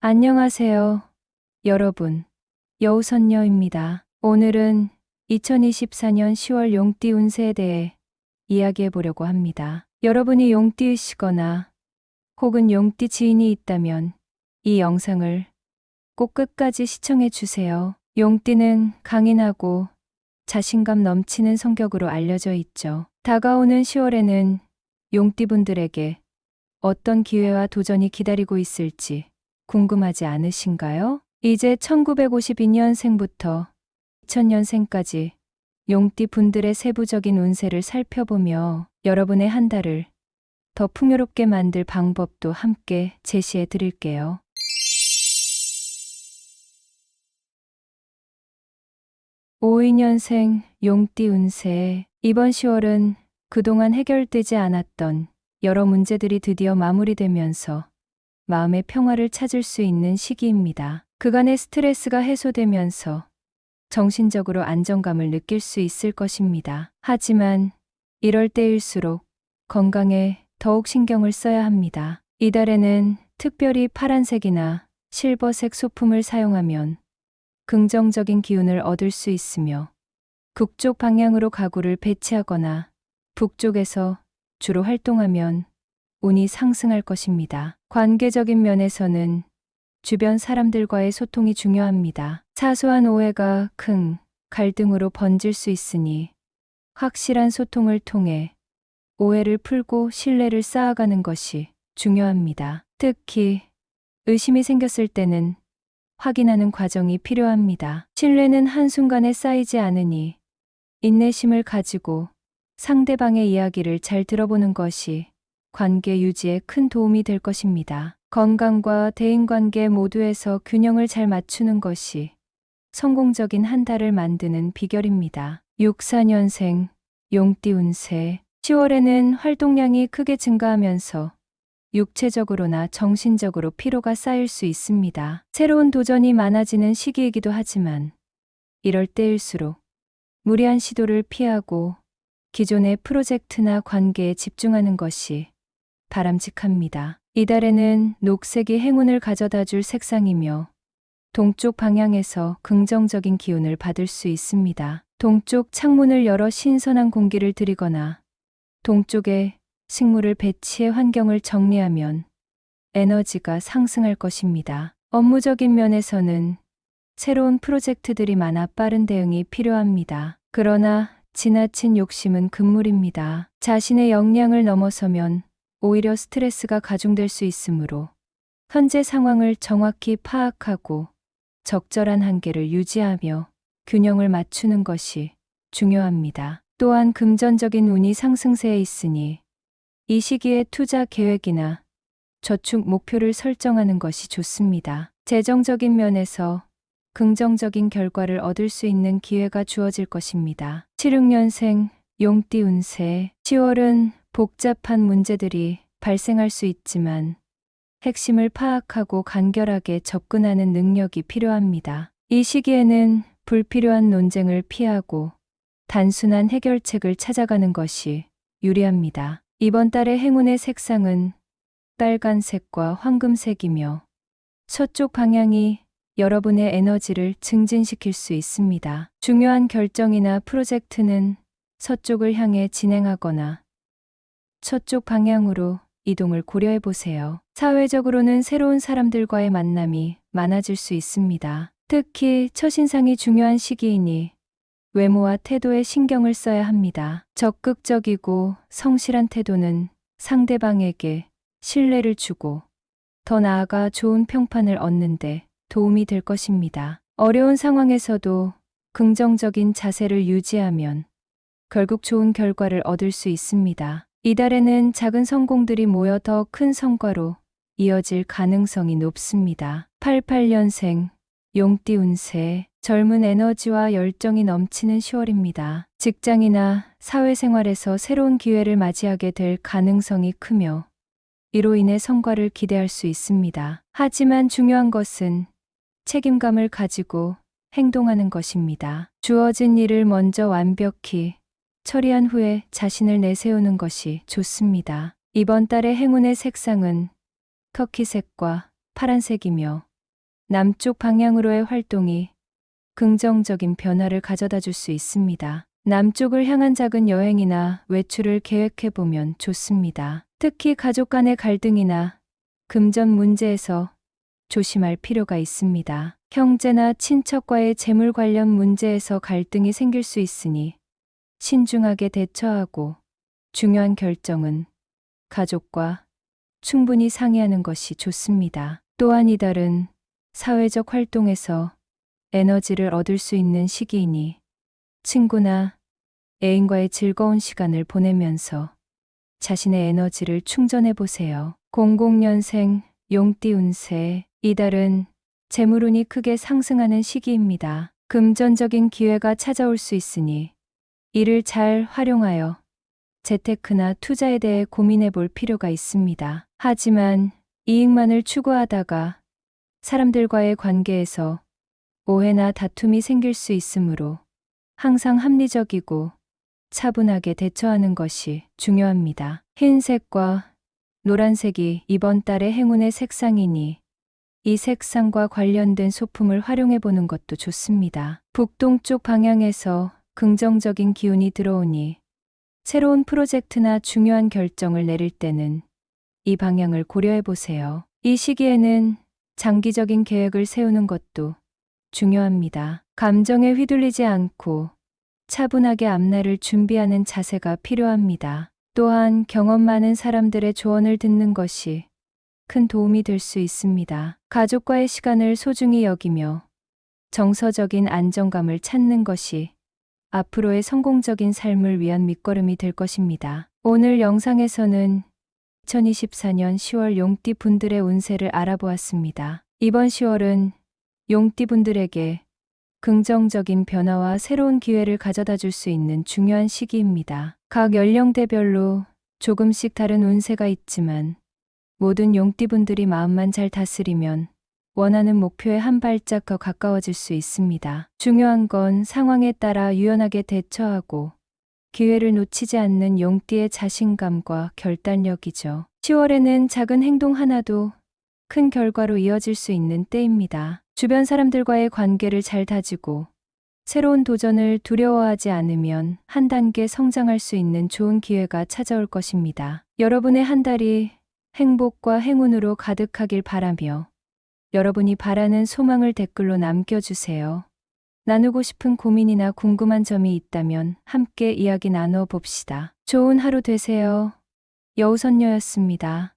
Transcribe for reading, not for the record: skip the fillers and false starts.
안녕하세요, 여러분. 여우선녀입니다. 오늘은 2024년 10월 용띠 운세에 대해 이야기해 보려고 합니다. 여러분이 용띠이시거나 혹은 용띠 지인이 있다면 이 영상을 꼭 끝까지 시청해 주세요. 용띠는 강인하고 자신감 넘치는 성격으로 알려져 있죠. 다가오는 10월에는 용띠분들에게 어떤 기회와 도전이 기다리고 있을지 궁금하지 않으신가요? 이제 1952년생부터 2000년생까지 용띠 분들의 세부적인 운세를 살펴보며 여러분의 한 달을 더 풍요롭게 만들 방법도 함께 제시해 드릴게요. (52년생) 용띠 운세. 이번 10월은 그동안 해결되지 않았던 여러 문제들이 드디어 마무리되면서 마음의 평화를 찾을 수 있는 시기입니다. 그간의 스트레스가 해소되면서 정신적으로 안정감을 느낄 수 있을 것입니다. 하지만 이럴 때일수록 건강에 더욱 신경을 써야 합니다. 이달에는 특별히 파란색이나 실버색 소품을 사용하면 긍정적인 기운을 얻을 수 있으며 북쪽 방향으로 가구를 배치하거나 북쪽에서 주로 활동하면 운이 상승할 것입니다. 관계적인 면에서는 주변 사람들과의 소통이 중요합니다. 사소한 오해가 큰 갈등으로 번질 수 있으니 확실한 소통을 통해 오해를 풀고 신뢰를 쌓아가는 것이 중요합니다. 특히 의심이 생겼을 때는 확인하는 과정이 필요합니다. 신뢰는 한순간에 쌓이지 않으니 인내심을 가지고 상대방의 이야기를 잘 들어보는 것이 관계 유지에 큰 도움이 될 것입니다. 건강과 대인관계 모두에서 균형을 잘 맞추는 것이 성공적인 한 달을 만드는 비결입니다. 64년생 용띠 운세. 10월에는 활동량이 크게 증가하면서 육체적으로나 정신적으로 피로가 쌓일 수 있습니다. 새로운 도전이 많아지는 시기이기도 하지만 이럴 때일수록 무리한 시도를 피하고 기존의 프로젝트나 관계에 집중하는 것이 바람직합니다. 이달에는 녹색이 행운을 가져다 줄 색상이며 동쪽 방향에서 긍정적인 기운을 받을 수 있습니다. 동쪽 창문을 열어 신선한 공기를 들이거나 동쪽에 식물을 배치해 환경을 정리하면 에너지가 상승할 것입니다. 업무적인 면에서는 새로운 프로젝트들이 많아 빠른 대응이 필요합니다. 그러나 지나친 욕심은 금물입니다. 자신의 역량을 넘어서면 오히려 스트레스가 가중될 수 있으므로 현재 상황을 정확히 파악하고 적절한 한계를 유지하며 균형을 맞추는 것이 중요합니다. 또한 금전적인 운이 상승세에 있으니 이 시기에 투자 계획이나 저축 목표를 설정하는 것이 좋습니다. 재정적인 면에서 긍정적인 결과를 얻을 수 있는 기회가 주어질 것입니다. 76년생 용띠 운세. 10월은 복잡한 문제들이 발생할 수 있지만 핵심을 파악하고 간결하게 접근하는 능력이 필요합니다. 이 시기에는 불필요한 논쟁을 피하고 단순한 해결책을 찾아가는 것이 유리합니다. 이번 달의 행운의 색상은 빨간색과 황금색이며 서쪽 방향이 여러분의 에너지를 증진시킬 수 있습니다. 중요한 결정이나 프로젝트는 서쪽을 향해 진행하거나 서쪽 방향으로 이동을 고려해 보세요. 사회적으로는 새로운 사람들과의 만남이 많아질 수 있습니다. 특히 첫인상이 중요한 시기이니 외모와 태도에 신경을 써야 합니다. 적극적이고 성실한 태도는 상대방에게 신뢰를 주고 더 나아가 좋은 평판을 얻는데 도움이 될 것입니다. 어려운 상황에서도 긍정적인 자세를 유지하면 결국 좋은 결과를 얻을 수 있습니다. 이달에는 작은 성공들이 모여 더 큰 성과로 이어질 가능성이 높습니다. 88년생 용띠 운세. 젊은 에너지와 열정이 넘치는 10월입니다. 직장이나 사회생활에서 새로운 기회를 맞이하게 될 가능성이 크며 이로 인해 성과를 기대할 수 있습니다. 하지만 중요한 것은 책임감을 가지고 행동하는 것입니다. 주어진 일을 먼저 완벽히 처리한 후에 자신을 내세우는 것이 좋습니다. 이번 달의 행운의 색상은 터키색과 파란색이며 남쪽 방향으로의 활동이 긍정적인 변화를 가져다 줄 수 있습니다. 남쪽을 향한 작은 여행이나 외출을 계획해 보면 좋습니다. 특히 가족 간의 갈등이나 금전 문제에서 조심할 필요가 있습니다. 형제나 친척과의 재물 관련 문제에서 갈등이 생길 수 있으니 신중하게 대처하고 중요한 결정은 가족과 충분히 상의하는 것이 좋습니다. 또한 이달은 사회적 활동에서 에너지를 얻을 수 있는 시기이니 친구나 애인과의 즐거운 시간을 보내면서 자신의 에너지를 충전해 보세요. 00년생 용띠 운세. 이달은 재물운이 크게 상승하는 시기입니다. 금전적인 기회가 찾아올 수 있으니 이를 잘 활용하여 재테크나 투자에 대해 고민해 볼 필요가 있습니다. 하지만 이익만을 추구하다가 사람들과의 관계에서 오해나 다툼이 생길 수 있으므로 항상 합리적이고 차분하게 대처하는 것이 중요합니다. 흰색과 노란색이 이번 달의 행운의 색상이니 이 색상과 관련된 소품을 활용해 보는 것도 좋습니다. 북동쪽 방향에서 긍정적인 기운이 들어오니 새로운 프로젝트나 중요한 결정을 내릴 때는 이 방향을 고려해 보세요. 이 시기에는 장기적인 계획을 세우는 것도 중요합니다. 감정에 휘둘리지 않고 차분하게 앞날을 준비하는 자세가 필요합니다. 또한 경험 많은 사람들의 조언을 듣는 것이 큰 도움이 될 수 있습니다. 가족과의 시간을 소중히 여기며 정서적인 안정감을 찾는 것이 앞으로의 성공적인 삶을 위한 밑거름이 될 것입니다. 오늘 영상에서는 2024년 10월 용띠 분들의 운세를 알아보았습니다. 이번 10월은 용띠 분들에게 긍정적인 변화와 새로운 기회를 가져다 줄 수 있는 중요한 시기입니다. 각 연령대별로 조금씩 다른 운세가 있지만 모든 용띠 분들이 마음만 잘 다스리면 원하는 목표에 한 발짝 더 가까워질 수 있습니다. 중요한 건 상황에 따라 유연하게 대처하고 기회를 놓치지 않는 용띠의 자신감과 결단력이죠. 10월에는 작은 행동 하나도 큰 결과로 이어질 수 있는 때입니다. 주변 사람들과의 관계를 잘 다지고 새로운 도전을 두려워하지 않으면 한 단계 성장할 수 있는 좋은 기회가 찾아올 것입니다. 여러분의 한 달이 행복과 행운으로 가득하길 바라며 여러분이 바라는 소망을 댓글로 남겨주세요. 나누고 싶은 고민이나 궁금한 점이 있다면 함께 이야기 나눠 봅시다. 좋은 하루 되세요. 여우선녀였습니다.